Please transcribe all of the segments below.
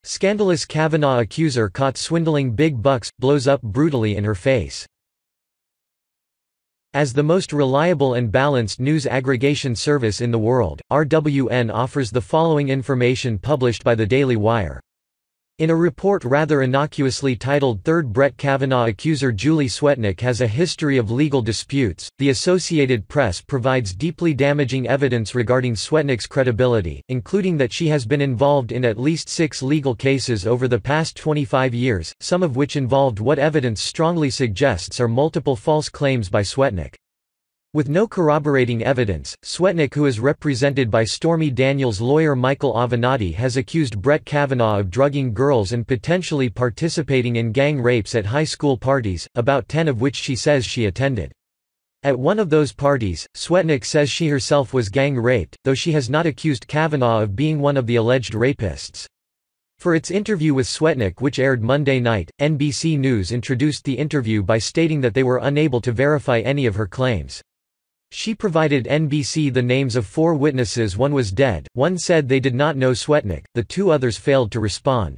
Scandalous Kavanaugh Accuser caught swindling big bucks, blows up brutally in her face. As the most reliable and balanced news aggregation service in the world, RWN offers the following information published by the Daily Wire. In a report rather innocuously titled Third Brett Kavanaugh Accuser Julie Swetnick has a history of legal disputes, the Associated Press provides deeply damaging evidence regarding Swetnick's credibility, including that she has been involved in at least 6 legal cases over the past 25 years, some of which involved what evidence strongly suggests are multiple false claims by Swetnick. With no corroborating evidence, Swetnick, who is represented by Stormy Daniels' lawyer Michael Avenatti, has accused Brett Kavanaugh of drugging girls and potentially participating in gang rapes at high school parties, about 10 of which she says she attended. At one of those parties, Swetnick says she herself was gang raped, though she has not accused Kavanaugh of being one of the alleged rapists. For its interview with Swetnick, which aired Monday night, NBC News introduced the interview by stating that they were unable to verify any of her claims. She provided NBC the names of 4 witnesses. One was dead, one said they did not know Swetnick, the 2 others failed to respond.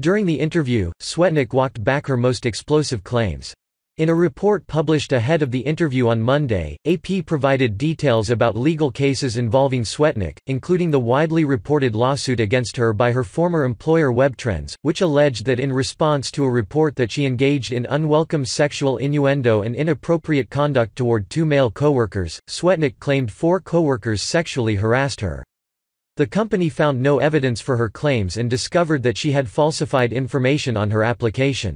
During the interview, Swetnick walked back her most explosive claims. In a report published ahead of the interview on Monday, AP provided details about legal cases involving Swetnick, including the widely reported lawsuit against her by her former employer WebTrends, which alleged that in response to a report that she engaged in unwelcome sexual innuendo and inappropriate conduct toward 2 male coworkers, Swetnick claimed 4 coworkers sexually harassed her. The company found no evidence for her claims and discovered that she had falsified information on her application.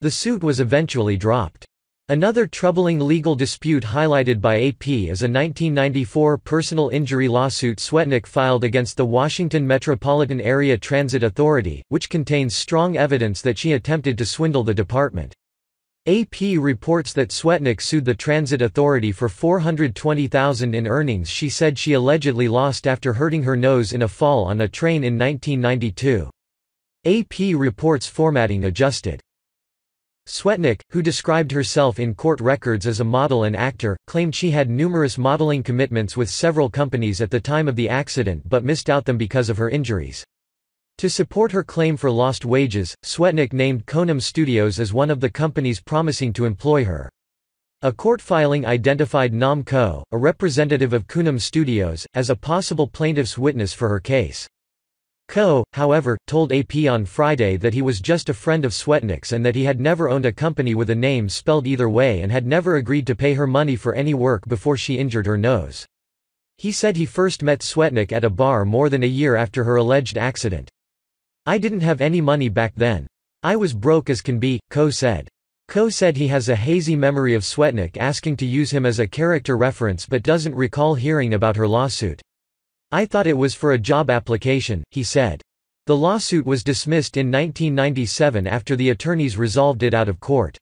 The suit was eventually dropped. Another troubling legal dispute highlighted by AP is a 1994 personal injury lawsuit Swetnick filed against the Washington Metropolitan Area Transit Authority, which contains strong evidence that she attempted to swindle the department. AP reports that Swetnick sued the transit authority for $420,000 in earnings she said she allegedly lost after hurting her nose in a fall on a train in 1992. AP reports formatting adjusted. Swetnick, who described herself in court records as a model and actor, claimed she had numerous modeling commitments with several companies at the time of the accident but missed out them because of her injuries. To support her claim for lost wages, Swetnick named Konam Studios as one of the companies promising to employ her. A court filing identified Nam Ko, a representative of Konam Studios, as a possible plaintiff's witness for her case. Ko, however, told AP on Friday that he was just a friend of Swetnick's and that he had never owned a company with a name spelled either way and had never agreed to pay her money for any work before she injured her nose. He said he first met Swetnick at a bar more than a year after her alleged accident. "I didn't have any money back then. I was broke as can be," Ko said. Ko said he has a hazy memory of Swetnick asking to use him as a character reference but doesn't recall hearing about her lawsuit. "I thought it was for a job application," he said. The lawsuit was dismissed in 1997 after the attorneys resolved it out of court.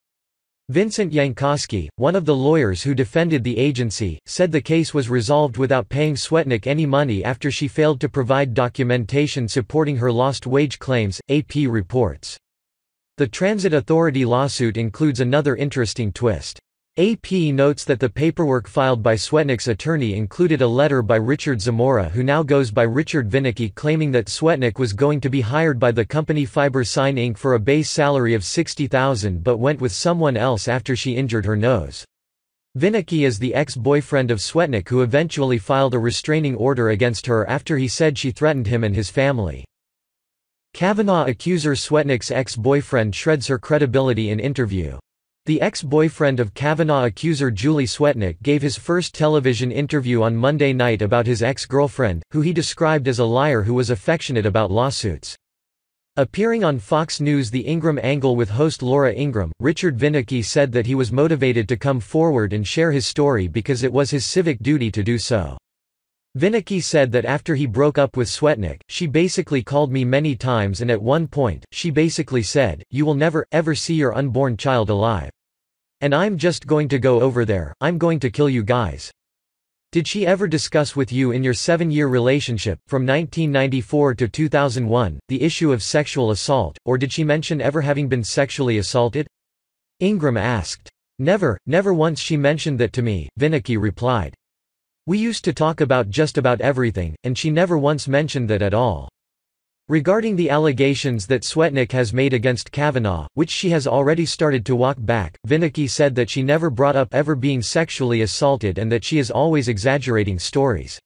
Vincent Yankowski, one of the lawyers who defended the agency, said the case was resolved without paying Swetnick any money after she failed to provide documentation supporting her lost wage claims, AP reports. The Transit Authority lawsuit includes another interesting twist. AP notes that the paperwork filed by Swetnick's attorney included a letter by Richard Zamora, who now goes by Richard Vinicky, claiming that Swetnick was going to be hired by the company Fiber Sign Inc. for a base salary of $60,000 but went with someone else after she injured her nose. Vinicky is the ex-boyfriend of Swetnick who eventually filed a restraining order against her after he said she threatened him and his family. Kavanaugh Accuser Swetnick's ex-boyfriend shreds her credibility in interview. The ex-boyfriend of Kavanaugh accuser Julie Swetnick gave his first television interview on Monday night about his ex-girlfriend, who he described as a liar who was affectionate about lawsuits. Appearing on Fox News' The Ingram Angle with host Laura Ingraham, Richard Vinicky said that he was motivated to come forward and share his story because it was his civic duty to do so. Vinicky said that after he broke up with Swetnick, she basically called me many times and at one point, she basically said, "You will never, ever see your unborn child alive. And I'm just going to go over there, I'm going to kill you guys." Did she ever discuss with you in your 7-year relationship, from 1994 to 2001, the issue of sexual assault, or did she mention ever having been sexually assaulted? Ingram asked. Never once she mentioned that to me," Vinicky replied. "We used to talk about just about everything, and she never once mentioned that at all." Regarding the allegations that Swetnick has made against Kavanaugh, which she has already started to walk back, Swetnick said that she never brought up ever being sexually assaulted and that she is always exaggerating stories.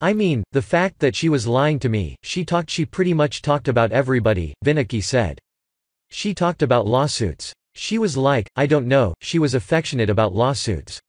"I mean, the fact that she was lying to me, she pretty much talked about everybody," Swetnick said. "She talked about lawsuits. She was like, I don't know, she was affectionate about lawsuits.